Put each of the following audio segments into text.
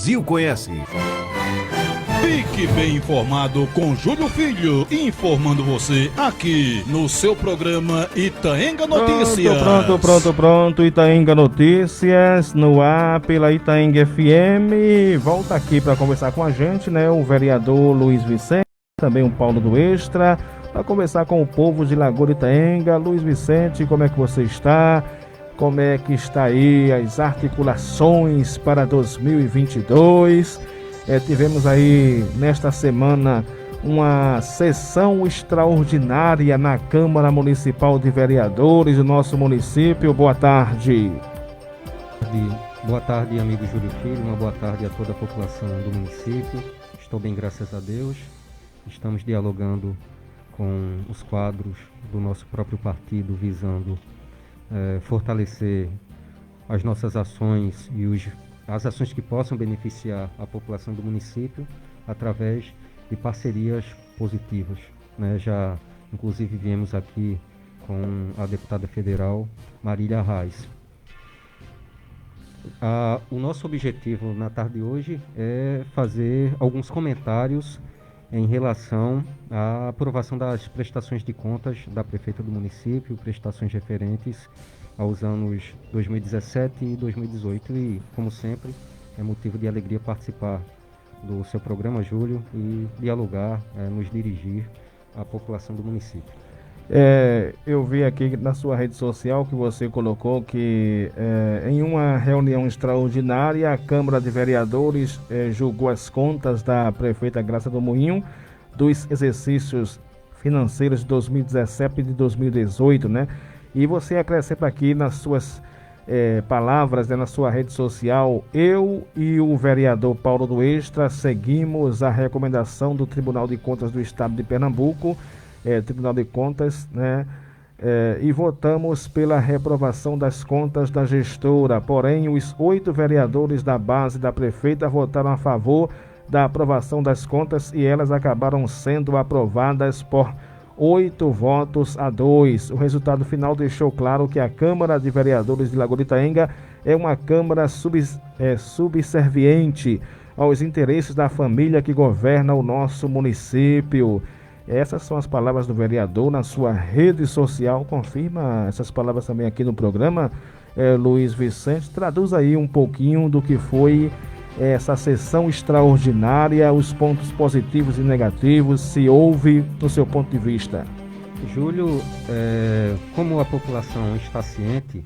Brasil conhece. Fique bem informado com Júlio Filho, informando você aqui no seu programa Itaenga Notícias. Pronto, Itaenga Notícias, no ar pela Itaenga FM. Volta aqui para conversar com a gente, né? O vereador Luiz Vicente, também o Paulo do Extra, para conversar com o povo de Lagoa de Itaenga. Luiz Vicente, como é que você está? Como é que está aí as articulações para 2022? Tivemos aí nesta semana uma sessão extraordinária na Câmara Municipal de Vereadores do nosso município. Boa tarde. Boa tarde, amigo Júlio Filho. Uma boa tarde a toda a população do município. Estou bem, graças a Deus. Estamos dialogando com os quadros do nosso próprio partido, visando fortalecer as nossas ações e as ações que possam beneficiar a população do município através de parcerias positivas, né? Já, inclusive, viemos aqui com a deputada federal Marília Reis. O nosso objetivo na tarde de hoje é fazer alguns comentários em relação à aprovação das prestações de contas da prefeita do município, prestações referentes aos anos 2017 e 2018. E, como sempre, é motivo de alegria participar do seu programa, Júlio, e dialogar, nos dirigir à população do município. Eu vi aqui na sua rede social que você colocou que em uma reunião extraordinária a Câmara de Vereadores julgou as contas da prefeita Graça do Moinho dos exercícios financeiros de 2017 e de 2018, né? E você acrescenta aqui nas suas palavras, né, na sua rede social: eu e o vereador Paulo do Extra seguimos a recomendação do Tribunal de Contas do Estado de Pernambuco, Tribunal de Contas, né? E votamos pela reprovação das contas da gestora. Porém, os 8 vereadores da base da prefeita votaram a favor da aprovação das contas e elas acabaram sendo aprovadas por 8 votos a 2. O resultado final deixou claro que a Câmara de Vereadores de Lagoa de Itaenga é uma Câmara subserviente aos interesses da família que governa o nosso município. Essas são as palavras do vereador na sua rede social. Confirma essas palavras também aqui no programa, Luiz Vicente. Traduz aí um pouquinho do que foi essa sessão extraordinária, os pontos positivos e negativos, se houve no seu ponto de vista. Júlio, como a população está ciente,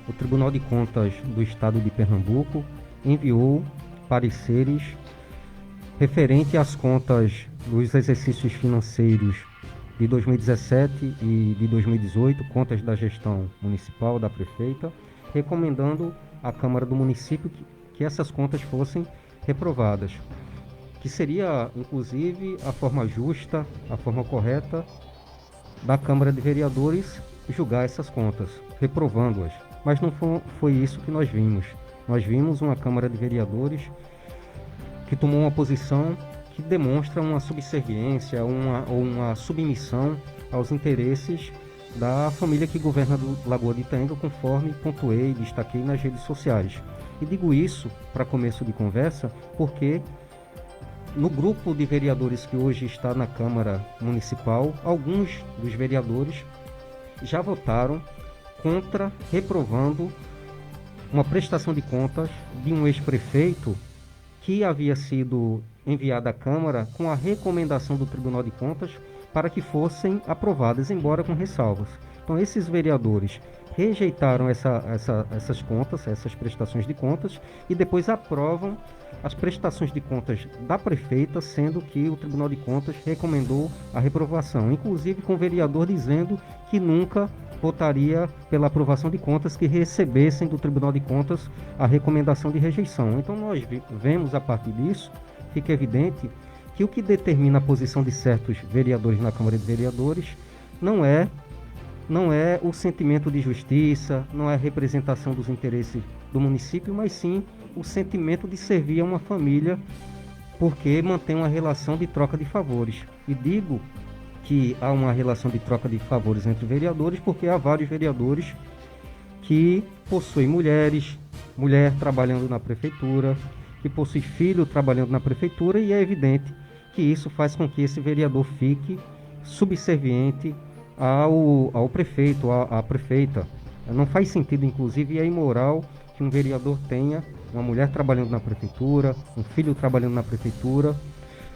o Tribunal de Contas do Estado de Pernambuco enviou pareceres referente às contas dos exercícios financeiros de 2017 e de 2018, contas da gestão municipal da prefeita, recomendando à Câmara do município que essas contas fossem reprovadas, que seria, inclusive, a forma justa, a forma correta da Câmara de Vereadores julgar essas contas, reprovando-as. Mas não foi isso que nós vimos. Nós vimos uma Câmara de Vereadores que tomou uma posição que demonstra uma subserviência, uma submissão aos interesses da família que governa do Lagoa de Itaenga, conforme pontuei e destaquei nas redes sociais. E digo isso para começo de conversa porque no grupo de vereadores que hoje está na Câmara Municipal, alguns dos vereadores já votaram contra, reprovando uma prestação de contas de um ex-prefeito que havia sido enviada à Câmara com a recomendação do Tribunal de Contas para que fossem aprovadas, embora com ressalvas. Então, esses vereadores rejeitaram essas contas, essas prestações de contas, e depois aprovam as prestações de contas da prefeita, sendo que o Tribunal de Contas recomendou a reprovação, inclusive com o vereador dizendo que nunca votaria pela aprovação de contas que recebessem do Tribunal de Contas a recomendação de rejeição. Então nós vemos a partir disso, fica evidente que o que determina a posição de certos vereadores na Câmara de Vereadores não é o sentimento de justiça, não é a representação dos interesses do município, mas sim o sentimento de servir a uma família, porque mantém uma relação de troca de favores. E digo que há uma relação de troca de favores entre vereadores, porque há vários vereadores que possuem mulher trabalhando na prefeitura, que possui filho trabalhando na prefeitura, e é evidente que isso faz com que esse vereador fique subserviente ao prefeito, à prefeita. Não faz sentido, inclusive, e é imoral que um vereador tenha uma mulher trabalhando na prefeitura, um filho trabalhando na prefeitura,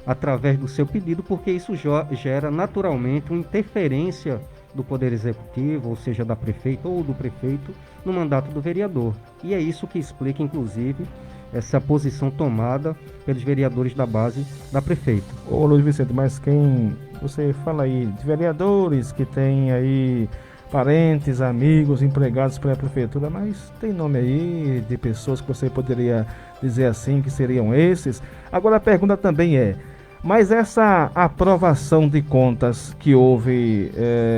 através do seu pedido, porque isso gera naturalmente uma interferência do Poder Executivo, ou seja, da prefeita ou do prefeito, no mandato do vereador. E é isso que explica, inclusive, essa posição tomada pelos vereadores da base da prefeita. Ô Luiz Vicente, mas quem você fala aí de vereadores que tem aí parentes, amigos, empregados pela prefeitura, mas tem nome aí de pessoas que você poderia dizer assim que seriam esses? Agora a pergunta também é, mas essa aprovação de contas que houve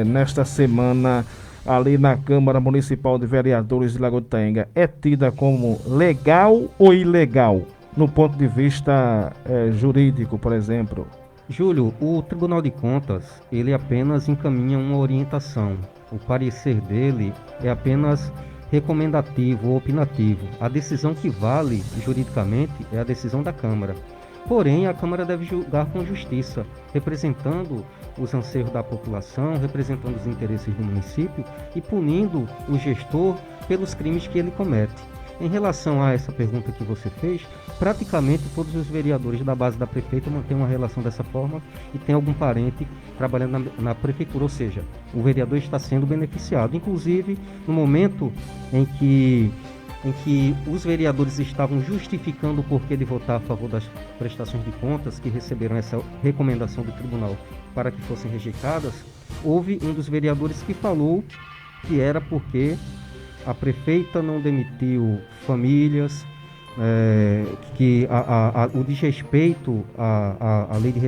nesta semana ali na Câmara Municipal de Vereadores de Lagoa de Itaenga é tida como legal ou ilegal, no ponto de vista jurídico, por exemplo? Júlio, o Tribunal de Contas, ele apenas encaminha uma orientação. O parecer dele é apenas recomendativo ou opinativo. A decisão que vale juridicamente é a decisão da Câmara. Porém, a Câmara deve julgar com justiça, representando os anseios da população, representando os interesses do município e punindo o gestor pelos crimes que ele comete. Em relação a essa pergunta que você fez, praticamente todos os vereadores da base da prefeita mantêm uma relação dessa forma e tem algum parente trabalhando na prefeitura, ou seja, o vereador está sendo beneficiado. Inclusive, no momento em que os vereadores estavam justificando o porquê de votar a favor das prestações de contas, que receberam essa recomendação do tribunal para que fossem rejeitadas, houve um dos vereadores que falou que era porque a prefeita não demitiu famílias, que o desrespeito à lei de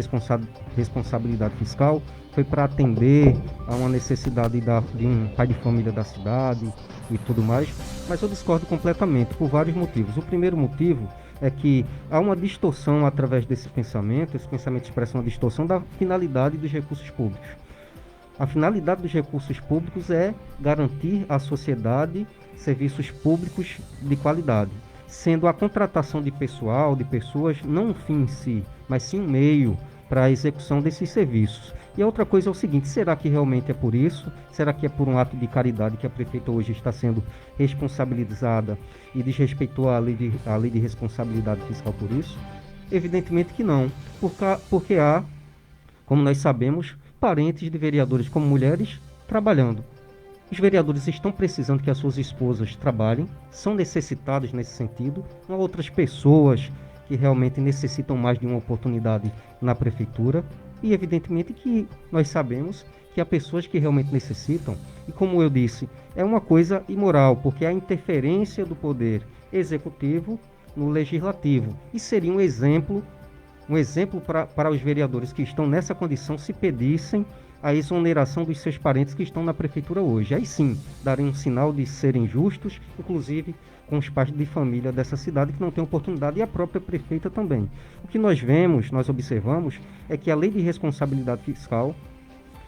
responsabilidade fiscal foi para atender a uma necessidade de um pai de família da cidade e tudo mais, mas eu discordo completamente por vários motivos. O primeiro motivo é que há uma distorção através desse pensamento, esse pensamento expressa uma distorção da finalidade dos recursos públicos. A finalidade dos recursos públicos é garantir à sociedade serviços públicos de qualidade, sendo a contratação de pessoal, de pessoas, não um fim em si, mas sim um meio para a execução desses serviços. E a outra coisa é o seguinte, será que realmente é por isso? Será que é por um ato de caridade que a prefeita hoje está sendo responsabilizada e desrespeitou a lei de responsabilidade fiscal por isso? Evidentemente que não, porque há, como nós sabemos, parentes de vereadores como mulheres trabalhando. Os vereadores estão precisando que as suas esposas trabalhem, são necessitados nesse sentido. Não há outras pessoas que realmente necessitam mais de uma oportunidade na prefeitura. E evidentemente que nós sabemos que há pessoas que realmente necessitam. E como eu disse, é uma coisa imoral, porque há interferência do poder executivo no legislativo. E seria um exemplo para os vereadores que estão nessa condição se pedissem a exoneração dos seus parentes que estão na prefeitura hoje. Aí sim, darem um sinal de serem justos, inclusive com os pais de família dessa cidade que não têm oportunidade, e a própria prefeita também. O que nós observamos, é que a lei de responsabilidade fiscal,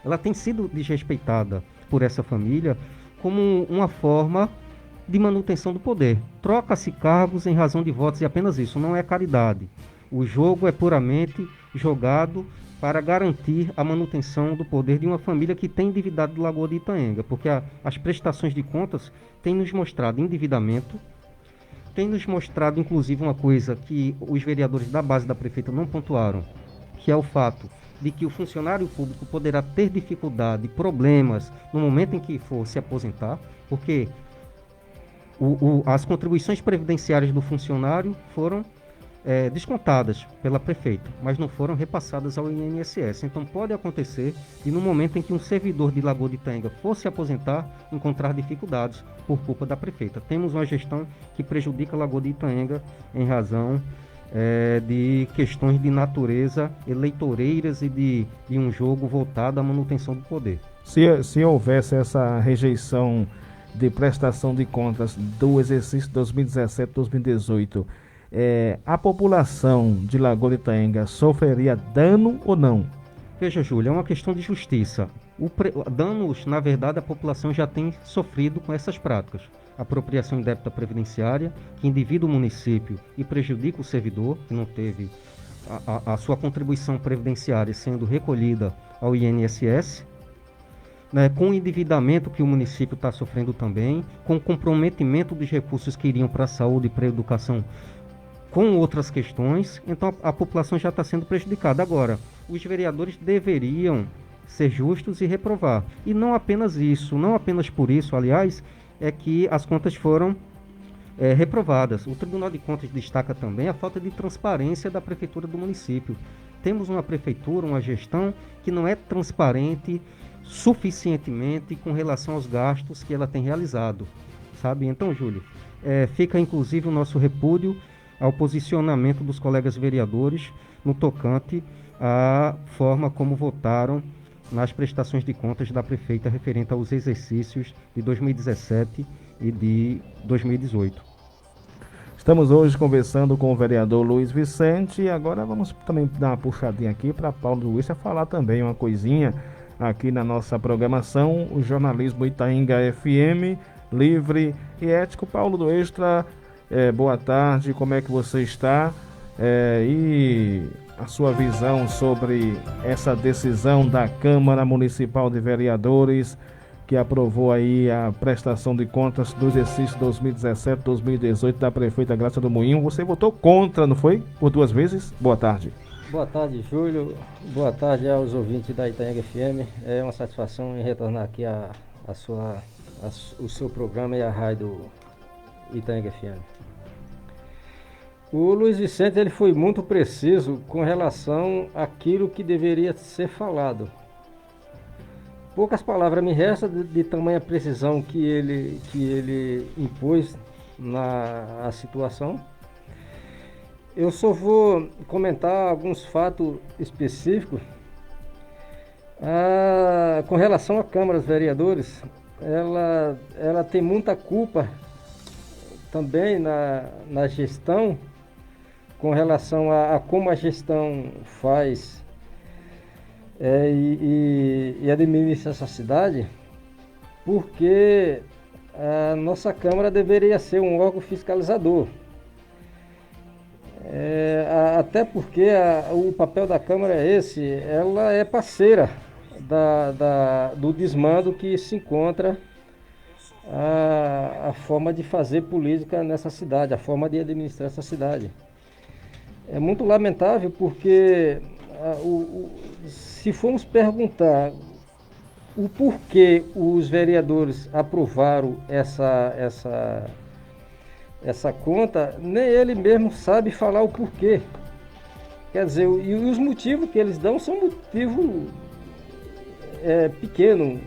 ela tem sido desrespeitada por essa família como uma forma de manutenção do poder. Troca-se cargos em razão de votos e apenas isso, não é caridade. O jogo é puramente jogado para garantir a manutenção do poder de uma família que tem endividado de Lagoa de Itaenga, porque as prestações de contas têm nos mostrado endividamento, têm nos mostrado inclusive uma coisa que os vereadores da base da prefeita não pontuaram, que é o fato de que o funcionário público poderá ter dificuldade, problemas no momento em que for se aposentar, porque as contribuições previdenciárias do funcionário foram descontadas pela prefeita, mas não foram repassadas ao INSS. Então pode acontecer de no momento em que um servidor de Lagoa de Itaenga for se aposentar, encontrar dificuldades por culpa da prefeita. Temos uma gestão que prejudica Lagoa de Itaenga em razão de questões de natureza eleitoreiras e de um jogo voltado à manutenção do poder. Se houvesse essa rejeição de prestação de contas do exercício 2017-2018, a população de Lagoa de Itaenga sofreria dano ou não? Veja, Júlio, é uma questão de justiça. Danos, na verdade, a população já tem sofrido com essas práticas. apropriação indébita previdenciária, que endivida o município e prejudica o servidor, que não teve a sua contribuição previdenciária sendo recolhida ao INSS, né, com o endividamento que o município está sofrendo também, com o comprometimento dos recursos que iriam para a saúde e para a educação, com outras questões. Então a população já está sendo prejudicada. Agora, os vereadores deveriam ser justos e reprovar. E não apenas isso, não apenas por isso, aliás, é que as contas foram reprovadas. O Tribunal de Contas destaca também a falta de transparência da prefeitura do município. Temos uma prefeitura, uma gestão que não é transparente suficientemente com relação aos gastos que ela tem realizado, sabe? Então, Júlio, fica inclusive o nosso repúdio ao posicionamento dos colegas vereadores no tocante à forma como votaram nas prestações de contas da prefeita referente aos exercícios de 2017 e de 2018. Estamos hoje conversando com o vereador Luiz Vicente e agora vamos também dar uma puxadinha aqui para Paulo Dutra falar também uma coisinha aqui na nossa programação, o jornalismo Itaenga FM, livre e ético. Paulo do Extra, boa tarde, como é que você está? E a sua visão sobre essa decisão da Câmara Municipal de Vereadores que aprovou aí a prestação de contas do exercício 2017-2018 da prefeita Graça do Moinho. Você votou contra, não foi? Por 2 vezes? Boa tarde. Boa tarde, Júlio. Boa tarde aos ouvintes da Itaenga FM. É uma satisfação em retornar aqui o seu programa e a rádio Itaenga FM. O Luiz Vicente ele foi muito preciso com relação àquilo que deveria ser falado. Poucas palavras me restam de tamanha precisão que ele impôs na situação. Eu só vou comentar alguns fatos específicos. Com relação à Câmara dos Vereadores, ela tem muita culpa também na gestão, com relação a como a gestão faz e administra essa cidade, porque a nossa Câmara deveria ser um órgão fiscalizador. Até porque o papel da Câmara é esse, ela é parceira do desmando que se encontra a forma de fazer política nessa cidade, a forma de administrar essa cidade. É muito lamentável porque se formos perguntar o porquê os vereadores aprovaram essa conta, nem ele mesmo sabe falar o porquê. Quer dizer, e os motivos que eles dão são motivos pequenos,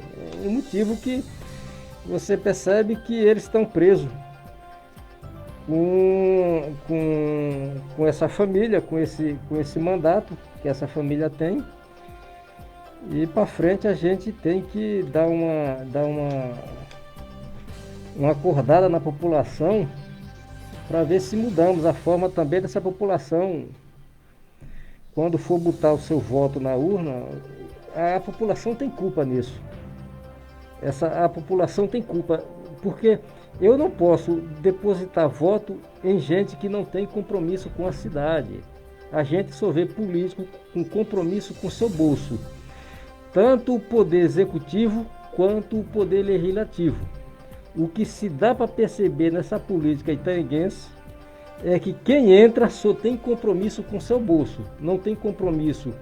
um motivo que você percebe que eles estão presos com essa família, com esse mandato que essa família tem. E para frente a gente tem que dar uma acordada na população para ver se mudamos a forma também dessa população. Quando for botar o seu voto na urna, a população tem culpa nisso. A população tem culpa, porque eu não posso depositar voto em gente que não tem compromisso com a cidade. A gente só vê político com compromisso com seu bolso. Tanto o poder executivo quanto o poder legislativo. O que se dá para perceber nessa política itaenguense é que quem entra só tem compromisso com seu bolso, não tem compromisso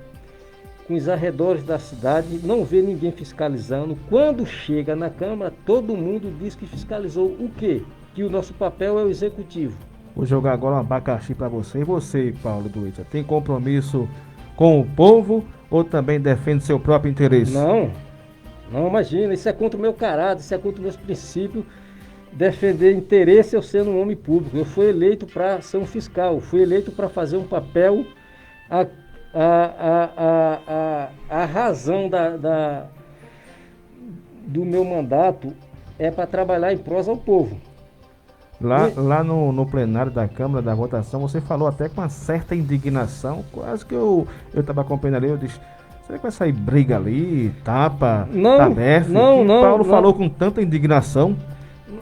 com os arredores da cidade, não vê ninguém fiscalizando. Quando chega na Câmara, todo mundo diz que fiscalizou o quê? Que o nosso papel é o executivo. Vou jogar agora um abacaxi para você. E você, Paulo Dutra, tem compromisso com o povo ou também defende seu próprio interesse? Não, imagina, isso é contra o meu caráter, isso é contra os meus princípios. Defender interesse eu sendo um homem público. Eu fui eleito para ser um fiscal, fui eleito para fazer um papel. A razão do meu mandato é para trabalhar em prol ao povo. Lá no plenário da Câmara, da votação, você falou até com uma certa indignação, quase que eu estava acompanhando ali, eu disse, será que vai sair briga ali, tapa, não, tabefe? Não, Paulo falou com tanta indignação.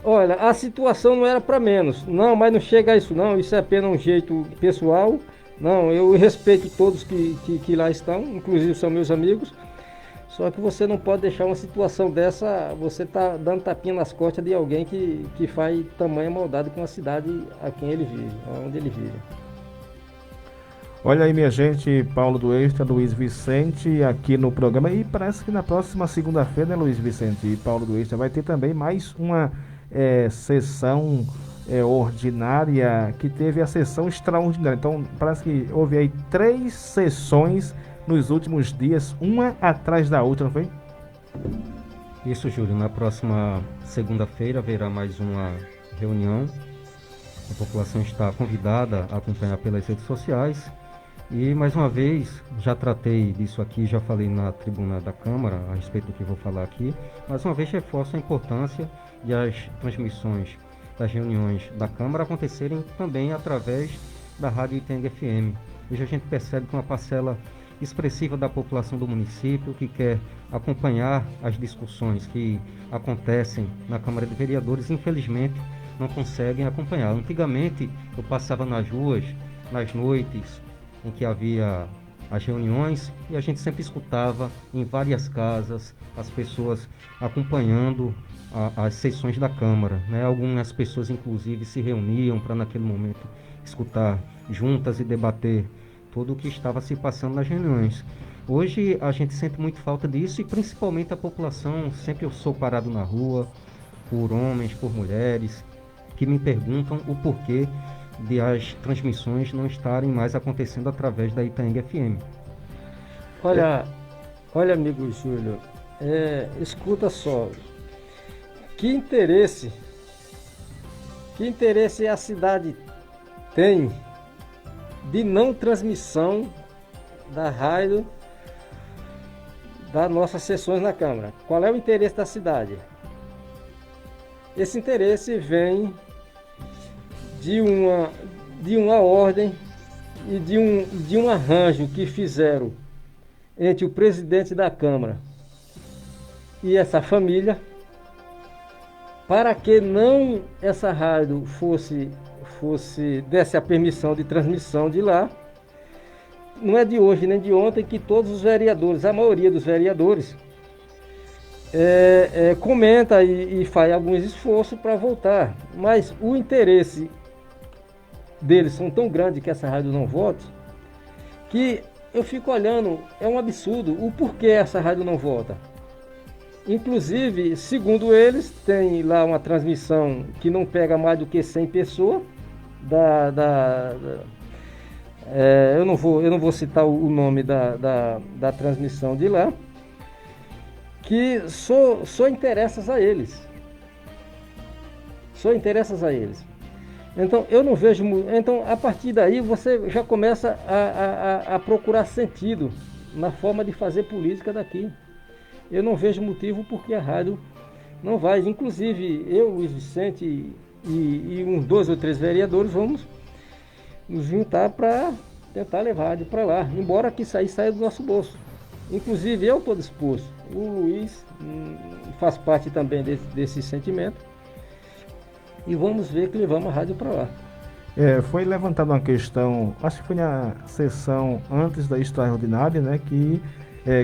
Olha, a situação não era para menos. Não, mas não chega a isso não. Isso é apenas um jeito pessoal. Não, eu respeito todos que lá estão, inclusive são meus amigos. Só que você não pode deixar uma situação dessa, você tá dando tapinha nas costas de alguém que faz tamanha maldade com a cidade a quem ele vive, onde ele vive. Olha aí, minha gente, Paulo do Extra, Luiz Vicente, aqui no programa. E parece que na próxima segunda-feira, né, Luiz Vicente e Paulo do Extra, vai ter também mais uma sessão ordinária, que teve a sessão extraordinária. Então, parece que houve aí 3 sessões nos últimos dias, uma atrás da outra, não foi? Isso, Júlio. Na próxima segunda-feira haverá mais uma reunião. A população está convidada a acompanhar pelas redes sociais. E, mais uma vez, já tratei disso aqui, já falei na tribuna da Câmara a respeito do que vou falar aqui. Mais uma vez, reforço a importância de as transmissões das reuniões da Câmara acontecerem também através da Rádio Itengue FM. Hoje a gente percebe que uma parcela expressiva da população do município que quer acompanhar as discussões que acontecem na Câmara de Vereadores, infelizmente, não conseguem acompanhar. Antigamente, eu passava nas ruas, nas noites em que havia as reuniões, e a gente sempre escutava em várias casas as pessoas acompanhando as sessões da Câmara, né? Algumas pessoas, inclusive, se reuniam para, naquele momento, escutar juntas e debater tudo o que estava se passando nas reuniões. Hoje a gente sente muito falta disso, e principalmente a população. Sempre eu sou parado na rua por homens, por mulheres, que me perguntam o porquê de as transmissões não estarem mais acontecendo através da Itengue FM. Olha, amigo Júlio, escuta só, que interesse a cidade tem de não transmissão da rádio das nossas sessões na Câmara? Qual é o interesse da cidade? Esse interesse vem de uma ordem e de um arranjo que fizeram entre o presidente da Câmara e essa família, para que não essa rádio desse a permissão de transmissão de lá. Não é de hoje nem de ontem que todos os vereadores, a maioria dos vereadores, comenta e faz alguns esforços para voltar, mas o interesse deles são tão grande que essa rádio não volte, que eu fico olhando, é um absurdo o porquê essa rádio não volta. Inclusive, segundo eles, tem lá uma transmissão que não pega mais do que 100 pessoas. Eu não vou citar o nome da transmissão de lá, que só interessas a eles. Só interessas a eles. Então, eu não vejo. Então, a partir daí, você já começa a procurar sentido na forma de fazer política daqui. Eu não vejo motivo porque a rádio não vai. Inclusive, eu, Luiz Vicente e uns 2 ou 3 vereadores vamos nos juntar para tentar levar a rádio para lá, embora que isso aí saia do nosso bolso. Inclusive, eu estou disposto. O Luiz faz parte também desse sentimento. E vamos ver que levamos a rádio para lá. Foi levantada uma questão, acho que foi na sessão antes da extraordinária, né, que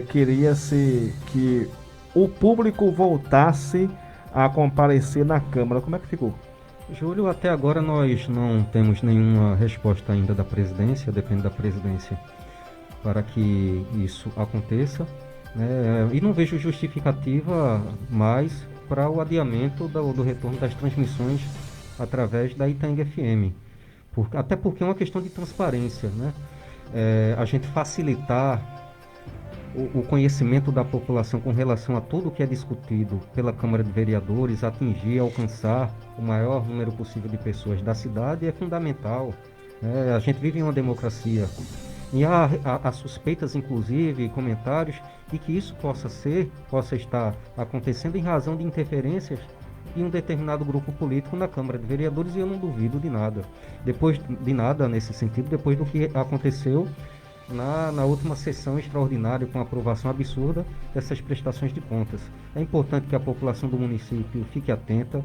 queria-se que o público voltasse a comparecer na Câmara. Como é que ficou? Júlio, até agora nós não temos nenhuma resposta ainda da presidência, depende da presidência, para que isso aconteça, né? E não vejo justificativa mais para o adiamento do retorno das transmissões através da Itengue FM. Até porque é uma questão de transparência, né? A gente facilitar o conhecimento da população com relação a tudo que é discutido pela Câmara de Vereadores, alcançar o maior número possível de pessoas da cidade é fundamental. A gente vive em uma democracia e há suspeitas, inclusive, comentários de que isso possa estar acontecendo em razão de interferências de um determinado grupo político na Câmara de Vereadores, e eu não duvido de nada. Nesse sentido, depois do que aconteceu na última sessão extraordinária, com a aprovação absurda dessas prestações de contas. É importante que a população do município fique atenta,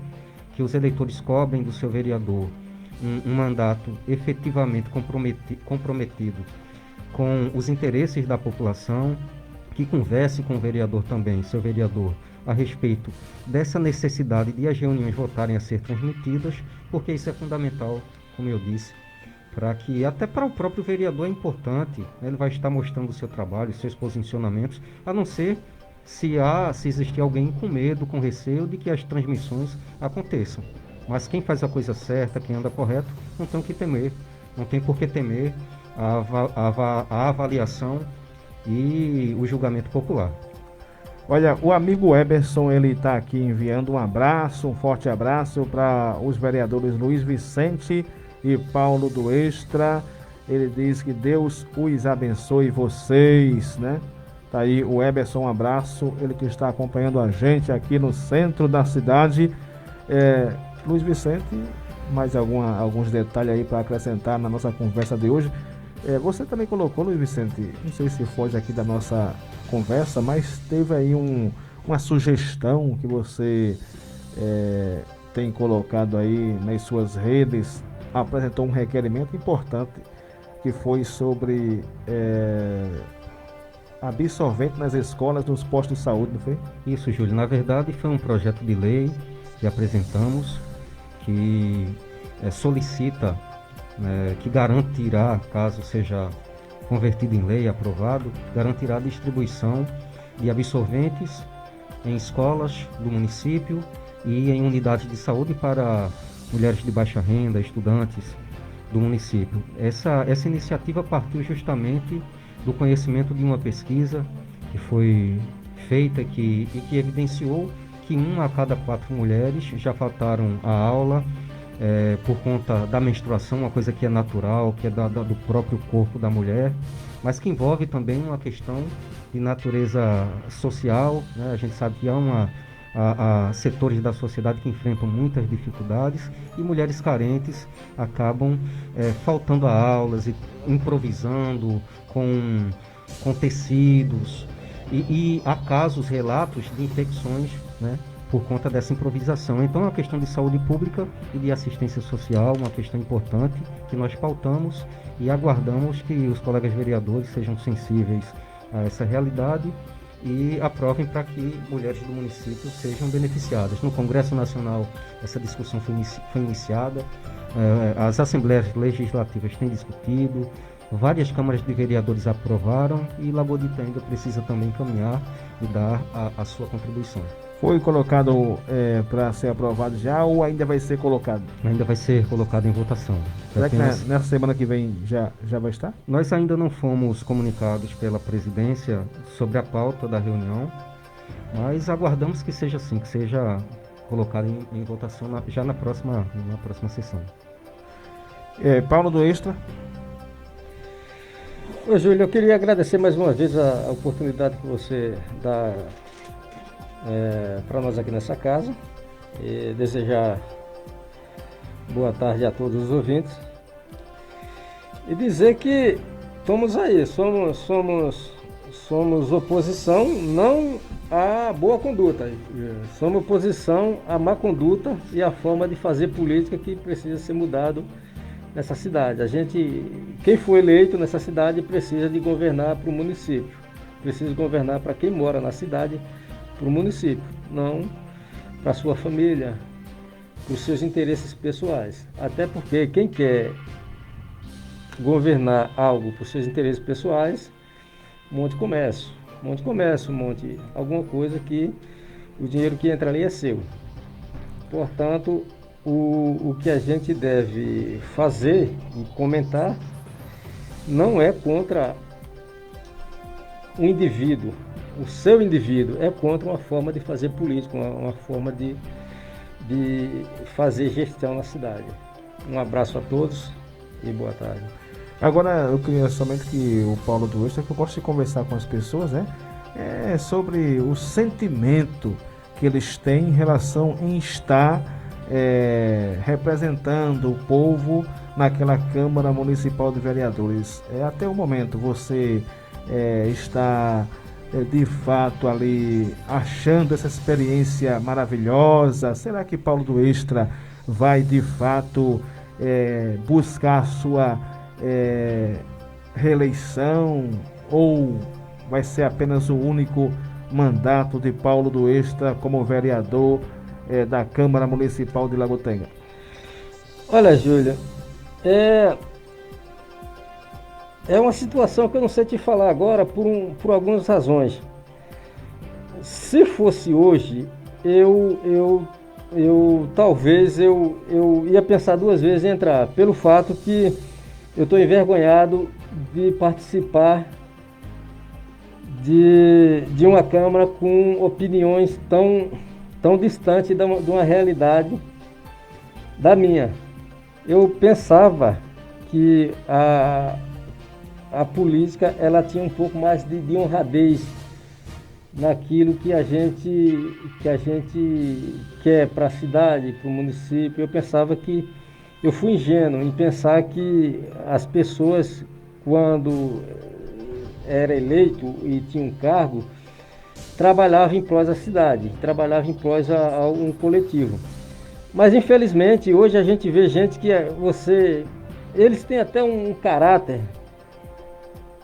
que os eleitores cobrem do seu vereador um mandato efetivamente comprometido com os interesses da população, que converse com o vereador também, seu vereador, a respeito dessa necessidade de as reuniões voltarem a ser transmitidas, porque isso é fundamental, como eu disse, para que até para o próprio vereador é importante, né? Ele vai estar mostrando o seu trabalho, seus posicionamentos, a não ser se existir alguém com medo, com receio de que as transmissões aconteçam. Mas quem faz a coisa certa, quem anda correto, não tem o que temer, não tem por que temer a avaliação e o julgamento popular. Olha, o amigo Eberson, ele está aqui enviando um abraço, um forte abraço para os vereadores Luiz Vicente e Paulo do Extra. Ele diz que Deus os abençoe vocês, né? Tá aí o Eberson, um abraço, ele que está acompanhando a gente aqui no centro da cidade. Luiz Vicente, mais alguns detalhes aí para acrescentar na nossa conversa de hoje. Você também colocou, Luiz Vicente, não sei se foge aqui da nossa conversa, mas teve aí uma sugestão que você tem colocado aí nas suas redes, apresentou um requerimento importante que foi sobre absorvente nas escolas, nos postos de saúde, não foi? Isso, Júlio. Na verdade, foi um projeto de lei que apresentamos, que solicita, que garantirá, caso seja convertido em lei, aprovado, garantirá a distribuição de absorventes em escolas do município e em unidades de saúde para mulheres de baixa renda, estudantes do município. Essa iniciativa partiu justamente do conhecimento de uma pesquisa que foi feita e que evidenciou que 1 a cada 4 mulheres já faltaram à aula por conta da menstruação, uma coisa que é natural, que é do próprio corpo da mulher, mas que envolve também uma questão de natureza social, né? A gente sabe que há setores da sociedade que enfrentam muitas dificuldades e mulheres carentes acabam faltando a aulas e improvisando com tecidos e há casos, relatos de infecções, né, por conta dessa improvisação. Então é uma questão de saúde pública e de assistência social, uma questão importante que nós pautamos e aguardamos que os colegas vereadores sejam sensíveis a essa realidade e aprovem para que mulheres do município sejam beneficiadas. No Congresso Nacional essa discussão foi iniciada, as assembleias legislativas têm discutido, várias câmaras de vereadores aprovaram e Lagoa de Itanga precisa também caminhar e dar a sua contribuição. Foi colocado para ser aprovado já ou ainda vai ser colocado? Ainda vai ser colocado em votação. Será que nessa semana que vem já vai estar? Nós ainda não fomos comunicados pela presidência sobre a pauta da reunião, mas aguardamos que seja assim, que seja colocado em votação já na próxima sessão. Paulo do Extra. Ô Júlio, eu queria agradecer mais uma vez a oportunidade que você dá para nós aqui nessa casa e desejar boa tarde a todos os ouvintes e dizer que estamos aí, somos oposição não à boa conduta, somos oposição à má conduta e à forma de fazer política que precisa ser mudado nessa cidade. Quem for eleito nessa cidade precisa de governar para o município, precisa governar para quem mora na cidade, para o município, não para a sua família, para os seus interesses pessoais. Até porque quem quer governar algo para os seus interesses pessoais, monte comércio, alguma coisa que o dinheiro que entra ali é seu. Portanto, o que a gente deve fazer e comentar não é contra o indivíduo, o seu indivíduo, é contra uma forma de fazer política, uma forma de fazer gestão na cidade. Um abraço a todos e boa tarde. Agora eu queria somente que o Paulo do Extra, que eu gosto de conversar com as pessoas, sobre o sentimento que eles têm em relação em estar representando o povo naquela Câmara Municipal de Vereadores. Até o momento você está de fato ali achando essa experiência maravilhosa? Será que Paulo do Extra vai de fato buscar a sua reeleição, ou vai ser apenas o único mandato de Paulo do Extra como vereador da Câmara Municipal de Lagotenga? Olha, Júlia, é uma situação que eu não sei te falar agora por algumas razões. Se fosse hoje, talvez eu ia pensar duas vezes em entrar, pelo fato que eu estou envergonhado de participar de uma Câmara com opiniões tão distantes de uma realidade da minha. Eu pensava que a política ela tinha um pouco mais de honradez naquilo que a gente quer para a cidade, para o município. Eu pensava que eu fui ingênuo em pensar que as pessoas, quando era eleito e tinha um cargo, trabalhavam em prol da cidade, trabalhavam em prol a um coletivo. Mas infelizmente hoje a gente vê gente que eles têm até um caráter,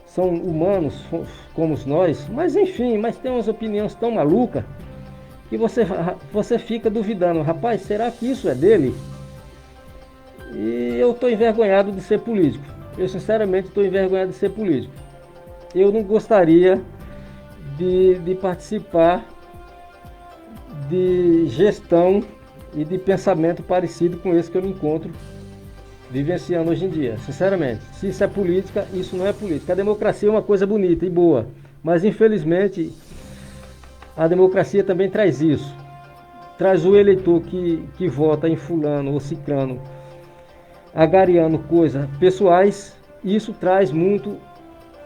são humanos como nós, mas enfim, mas tem umas opiniões tão malucas que você fica duvidando, rapaz, será que isso é dele? E eu estou envergonhado de ser político. Eu sinceramente estou envergonhado de ser político. Eu não gostaria de participar de gestão e de pensamento parecido com esse que eu me encontro vivenciando hoje em dia, sinceramente. Se isso é política, isso não é política. A democracia é uma coisa bonita e boa, mas infelizmente a democracia também traz isso. Traz o eleitor que vota em fulano ou ciclano, agariando coisas pessoais. Isso traz muito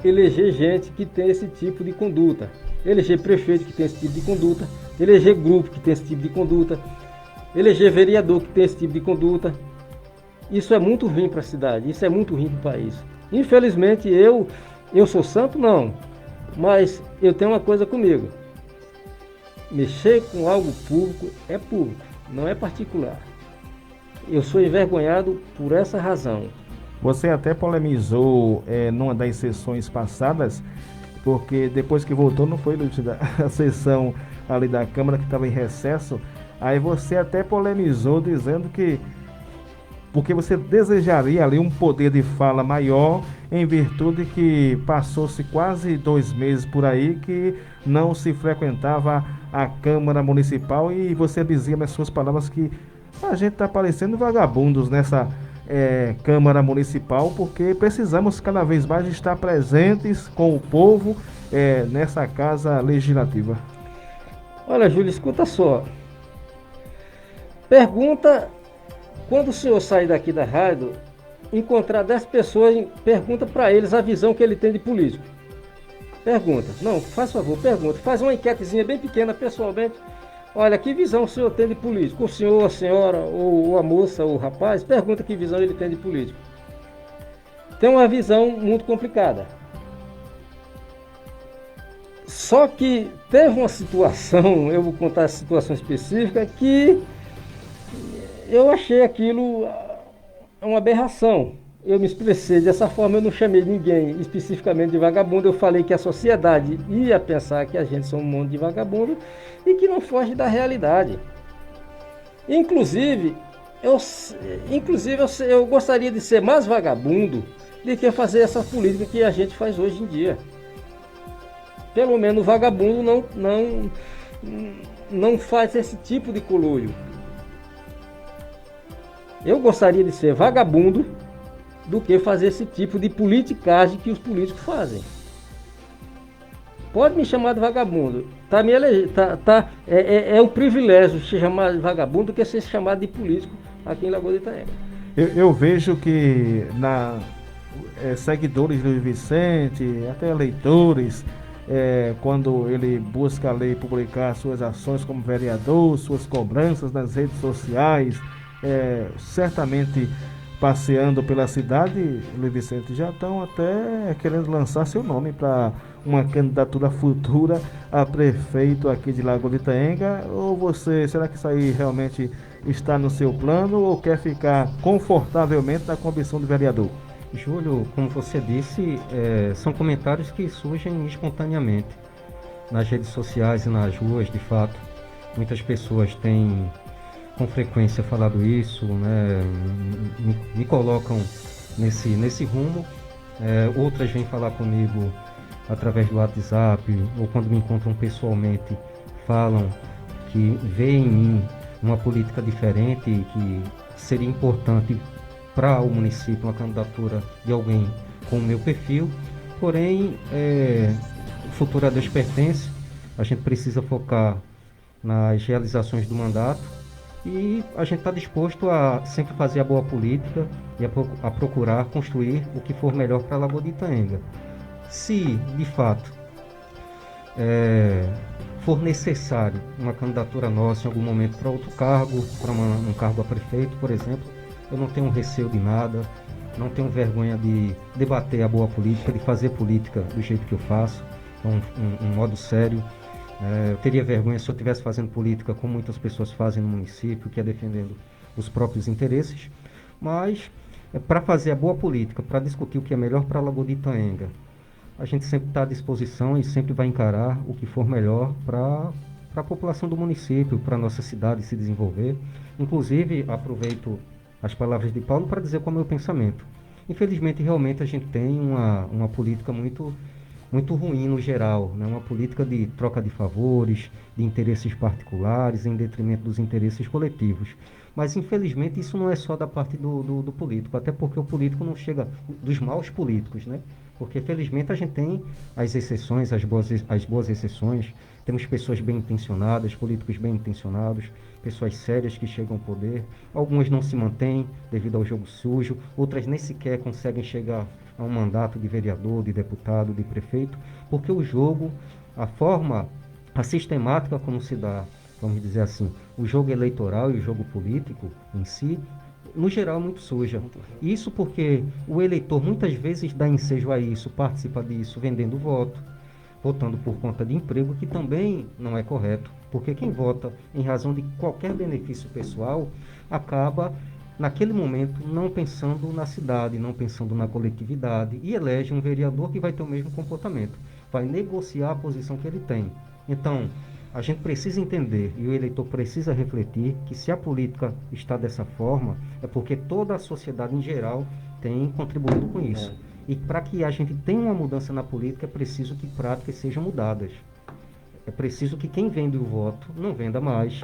eleger gente que tem esse tipo de conduta, eleger prefeito que tem esse tipo de conduta, eleger grupo que tem esse tipo de conduta, eleger vereador que tem esse tipo de conduta. Isso é muito ruim para a cidade, isso é muito ruim para o país. Infelizmente eu sou santo não, mas eu tenho uma coisa comigo: mexer com algo público é público, não é particular. Eu sou envergonhado por essa razão. Você até polemizou numa das sessões passadas, porque depois que voltou não foi a sessão ali da Câmara que estava em recesso, aí você até polemizou dizendo que porque você desejaria ali um poder de fala maior, em virtude que passou-se quase 2 meses por aí que não se frequentava a Câmara Municipal, e você dizia nas suas palavras que a gente está parecendo vagabundos nessa Câmara Municipal, porque precisamos cada vez mais estar presentes com o povo nessa Casa Legislativa. Olha, Júlio, escuta só. Pergunta, quando o senhor sair daqui da rádio, encontrar 10 pessoas, pergunta para eles a visão que ele tem de político. Pergunta. Não, faz favor, pergunta. Faz uma enquetezinha bem pequena, pessoalmente. Olha, que visão o senhor tem de político? O senhor, a senhora, ou a moça, ou o rapaz, pergunta que visão ele tem de político. Tem uma visão muito complicada. Só que teve uma situação, eu vou contar a situação específica, que eu achei aquilo uma aberração. Eu me expressei dessa forma, eu não chamei ninguém especificamente de vagabundo, eu falei que a sociedade ia pensar que a gente são um monte de vagabundo e que não foge da realidade. Inclusive eu gostaria de ser mais vagabundo do que fazer essa política que a gente faz hoje em dia. Pelo menos o vagabundo não faz esse tipo de colúrio. Eu gostaria de ser vagabundo do que fazer esse tipo de politicagem que os políticos fazem. Pode me chamar de vagabundo. É um privilégio se chamar de vagabundo do que ser chamado de político aqui em Lagoa de Itaenga. Eu vejo que seguidores do Vicente, até eleitores, quando ele busca ali publicar suas ações como vereador, suas cobranças nas redes sociais, certamente passeando pela cidade, Luiz Vicente, já estão até querendo lançar seu nome para uma candidatura futura a prefeito aqui de Lagoa de Itaenga? Ou você, será que isso aí realmente está no seu plano ou quer ficar confortavelmente na condição de vereador? Júlio, como você disse, são comentários que surgem espontaneamente nas redes sociais e nas ruas, de fato. Muitas pessoas têm com frequência falado isso, né? Me colocam nesse rumo. Outras vêm falar comigo através do WhatsApp ou quando me encontram pessoalmente, falam que veem em mim uma política diferente e que seria importante para o município uma candidatura de alguém com o meu perfil. Porém, o futuro a Deus pertence, a gente precisa focar nas realizações do mandato e a gente está disposto a sempre fazer a boa política e a procurar construir o que for melhor para a Lagoa de Itaenga. Se, de fato, for necessário uma candidatura nossa em algum momento para outro cargo, para um cargo a prefeito, por exemplo, eu não tenho receio de nada, não tenho vergonha de debater a boa política, de fazer política do jeito que eu faço, um modo sério. Eu teria vergonha se eu estivesse fazendo política como muitas pessoas fazem no município, que é defendendo os próprios interesses. Mas, para fazer a boa política, para discutir o que é melhor para a Lagoa de Itaenga, a gente sempre está à disposição e sempre vai encarar o que for melhor para a população do município, para a nossa cidade se desenvolver. Inclusive, aproveito as palavras de Paulo para dizer qual é o meu pensamento. Infelizmente, realmente, a gente tem uma política muito ruim no geral, né? Uma política de troca de favores, de interesses particulares, em detrimento dos interesses coletivos. Mas, infelizmente, isso não é só da parte do político, até porque o político não chega dos maus políticos, né? Porque, felizmente, a gente tem as exceções, as boas exceções, temos pessoas bem intencionadas, políticos bem intencionados, pessoas sérias que chegam ao poder. Algumas não se mantêm devido ao jogo sujo, outras nem sequer conseguem chegar a um mandato de vereador, de deputado, de prefeito, porque o jogo, a forma, a sistemática como se dá, vamos dizer assim, o jogo eleitoral e o jogo político em si, no geral, é muito suja. Isso porque o eleitor muitas vezes dá ensejo a isso, participa disso, vendendo voto, votando por conta de emprego, que também não é correto, porque quem vota em razão de qualquer benefício pessoal acaba, naquele momento, não pensando na cidade, não pensando na coletividade, e elege um vereador que vai ter o mesmo comportamento, vai negociar a posição que ele tem. Então, a gente precisa entender, e o eleitor precisa refletir, que se a política está dessa forma, é porque toda a sociedade em geral tem contribuído com isso. E para que a gente tenha uma mudança na política, é preciso que práticas sejam mudadas. É preciso que quem vende o voto não venda mais,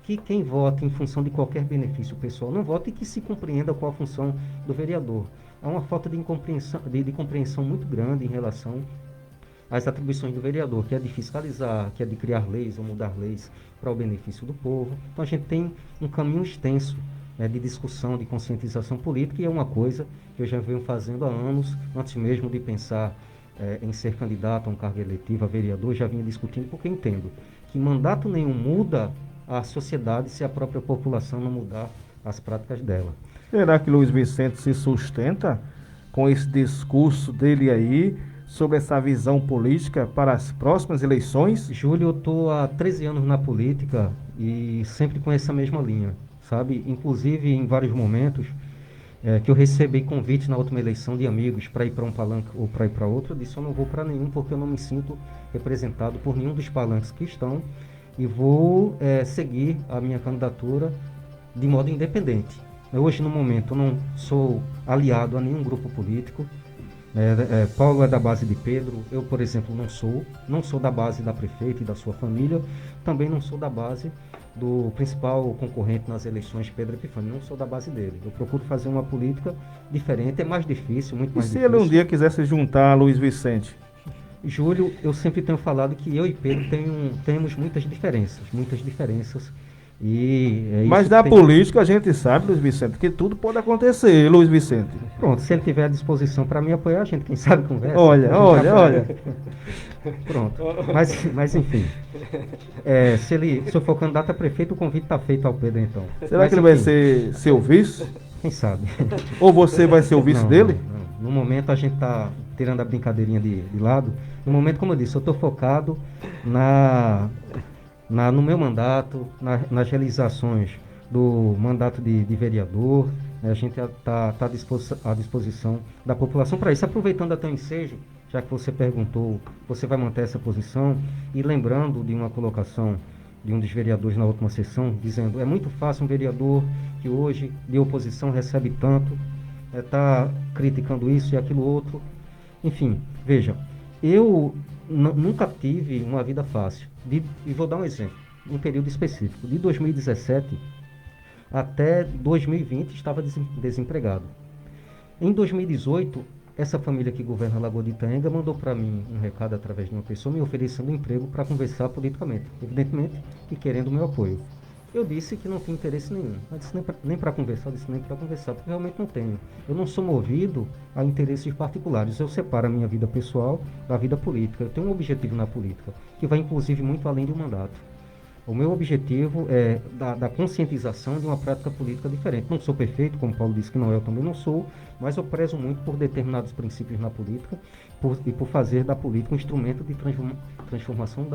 que quem vota em função de qualquer benefício pessoal não vote, e que se compreenda qual a função do vereador. Há uma falta de compreensão muito grande em relação às atribuições do vereador, que é de fiscalizar, que é de criar leis ou mudar leis para o benefício do povo. Então a gente tem um caminho extenso de discussão, de conscientização política, e é uma coisa que eu já venho fazendo há anos, antes mesmo de pensar em ser candidato a um cargo eletivo, a vereador, já vinha discutindo, porque entendo que mandato nenhum muda a sociedade se a própria população não mudar as práticas dela. Será que Luiz Vicente se sustenta com esse discurso dele aí sobre essa visão política para as próximas eleições? Júlio, eu estou há 13 anos na política e sempre com essa mesma linha, sabe? Inclusive, em vários momentos que eu recebi convites na última eleição de amigos para ir para um palanque ou para ir para outro, eu disse: eu não vou para nenhum, porque eu não me sinto representado por nenhum dos palanques que estão, e vou seguir a minha candidatura de modo independente. Hoje, no momento, eu não sou aliado a nenhum grupo político. Paulo é da base de Pedro, eu, por exemplo, não sou da base da prefeita e da sua família, também não sou da base do principal concorrente nas eleições, Pedro Epifânio, não sou da base dele. Eu procuro fazer uma política diferente, é mais difícil, muito mais difícil. E se ele um dia quiser se juntar a Luiz Vicente? Júlio, eu sempre tenho falado que eu e Pedro temos muitas diferenças. Mas na política a gente sabe, Luiz Vicente, que tudo pode acontecer, Luiz Vicente. Pronto, se ele tiver à disposição para me apoiar, a gente, quem sabe, conversa. Olha. Pronto, mas enfim, se eu for candidato a prefeito, o convite está feito ao Pedro, então. Será que ele vai ser seu vice? Quem sabe? Ou você vai ser o vice Não, dele? não. No momento a gente está tirando a brincadeirinha de lado. No momento, como eu disse, eu estou focado no meu mandato, nas realizações do mandato de vereador. Né? A gente está à disposição da população para isso. Aproveitando até o ensejo, já que você perguntou, você vai manter essa posição, e lembrando de uma colocação de um dos vereadores na última sessão, dizendo: é muito fácil um vereador que hoje de oposição recebe tanto, está criticando isso e aquilo outro. Enfim, veja, eu nunca tive uma vida fácil. E vou dar um exemplo, um período específico. De 2017 até 2020 estava desempregado. Em 2018, essa família que governa a Lagoa de Itaenga mandou para mim um recado através de uma pessoa me oferecendo emprego para conversar politicamente, evidentemente, e querendo o meu apoio. Eu disse que não tinha interesse nenhum. Eu disse nem para conversar, porque realmente não tenho. Eu não sou movido a interesses particulares. Eu separo a minha vida pessoal da vida política. Eu tenho um objetivo na política, que vai inclusive muito além do mandato. O meu objetivo é da conscientização de uma prática política diferente. Não sou perfeito, como Paulo disse que não é, eu também não sou, mas eu prezo muito por determinados princípios na política e por fazer da política um instrumento de transformação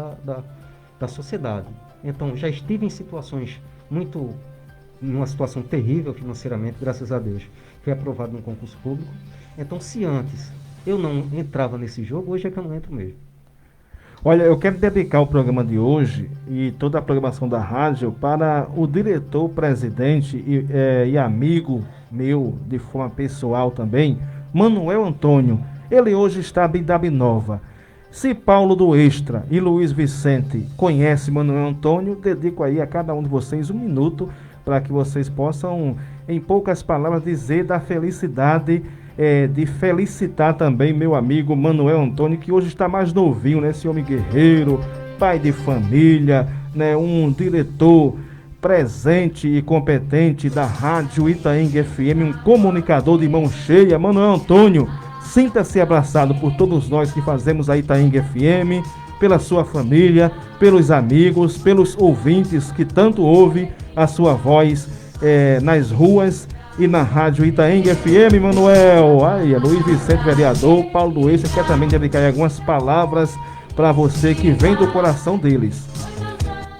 da sociedade. Então, já estive em situações numa situação terrível financeiramente, graças a Deus. Fui aprovado num concurso público. Então, se antes eu não entrava nesse jogo, hoje é que eu não entro mesmo. Olha, eu quero dedicar o programa de hoje e toda a programação da rádio para o diretor, presidente e amigo meu, de forma pessoal também, Manuel Antônio. Ele hoje está em Bidabinova. Se Paulo do Extra e Luiz Vicente conhecem Manuel Antônio, dedico aí a cada um de vocês 1 minuto para que vocês possam, em poucas palavras, dizer da felicidade, de felicitar também meu amigo Manuel Antônio, que hoje está mais novinho, né? Esse homem guerreiro, pai de família, né? Um diretor presente e competente da Rádio Itaenga FM, um comunicador de mão cheia. Manuel Antônio, sinta-se abraçado por todos nós que fazemos a Itaenga FM, pela sua família, pelos amigos, pelos ouvintes que tanto ouvem a sua voz nas ruas e na Rádio Itaenga FM, Manuel. Aí, Luiz Vicente, vereador, Paulo do Extra, quer também dedicar algumas palavras para você que vem do coração deles.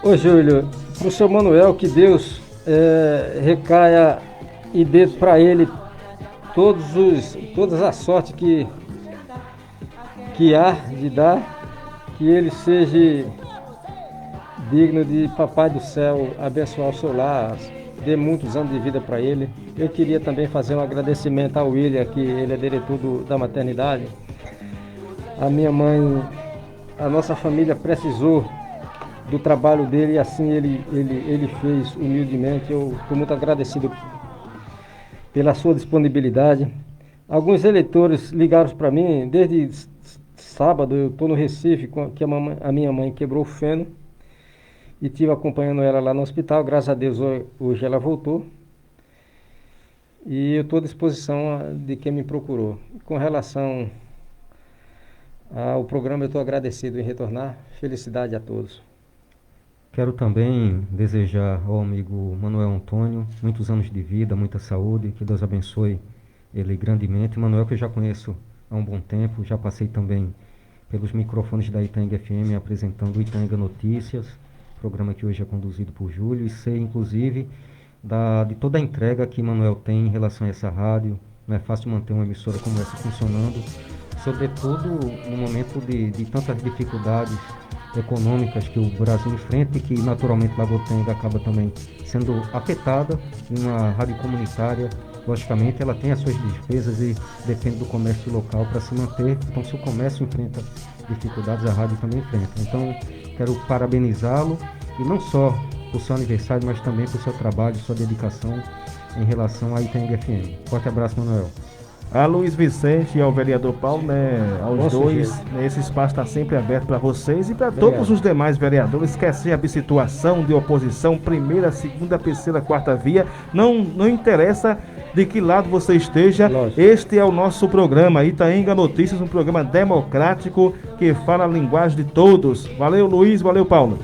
Ô Júlio, para o seu Manuel, que Deus recaia e dê para ele todas as sortes que há de dar, que ele seja digno de Papai do Céu abençoar o seu lar, dê muitos anos de vida para ele. Eu queria também fazer um agradecimento ao William, que ele é diretor da maternidade. A minha mãe, a nossa família precisou do trabalho dele e assim ele fez humildemente. Eu estou muito agradecido pela sua disponibilidade. Alguns eleitores ligaram para mim, desde sábado eu estou no Recife, que a minha mãe quebrou o fêmur e estive acompanhando ela lá no hospital. Graças a Deus hoje ela voltou e eu estou à disposição de quem me procurou. Com relação ao programa, eu estou agradecido em retornar. Felicidade a todos. Quero também desejar ao amigo Manuel Antônio muitos anos de vida, muita saúde, que Deus abençoe ele grandemente. Manuel, que eu já conheço há um bom tempo, já passei também pelos microfones da Itaenga FM apresentando o Itaenga Notícias, programa que hoje é conduzido por Júlio, e sei inclusive de toda a entrega que Manuel tem em relação a essa rádio. Não é fácil manter uma emissora como essa funcionando, sobretudo no momento de tantas dificuldades econômicas que o Brasil enfrenta e que naturalmente Lagoa de Itaenga acaba também sendo afetada. Uma rádio comunitária, logicamente, ela tem as suas despesas e depende do comércio local para se manter. Então, se o comércio enfrenta dificuldades, a rádio também enfrenta. Então, quero parabenizá-lo, e não só por seu aniversário, mas também por seu trabalho, sua dedicação em relação à Itaenga FM. Forte abraço, Manuel. A Luiz Vicente e ao vereador Paulo, aos dois, esse espaço está sempre aberto para vocês e para todos os demais vereadores, quer seja de situação, de oposição, primeira, segunda, terceira, quarta via, não interessa de que lado você esteja. Lógico. Este é o nosso programa, Itaenga Notícias, um programa democrático que fala a linguagem de todos. Valeu, Luiz, valeu, Paulo.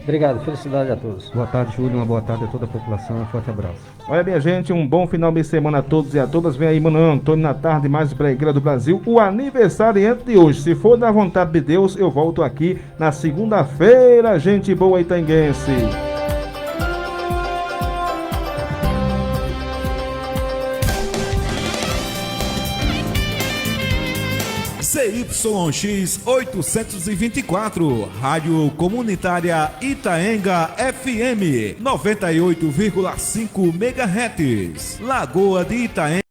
Obrigado, felicidade a todos. Boa tarde, Júlio. Uma boa tarde a toda a população. Um forte abraço. Olha, minha gente, um bom final de semana a todos e a todas. Vem aí, Mano Antônio, na tarde mais bregueira do Brasil, o aniversariante de hoje. Se for da vontade de Deus, eu volto aqui na segunda-feira, gente boa itanguense. ZYX 824, Rádio Comunitária Itaenga FM 98,5 MHz, Lagoa de Itaenga.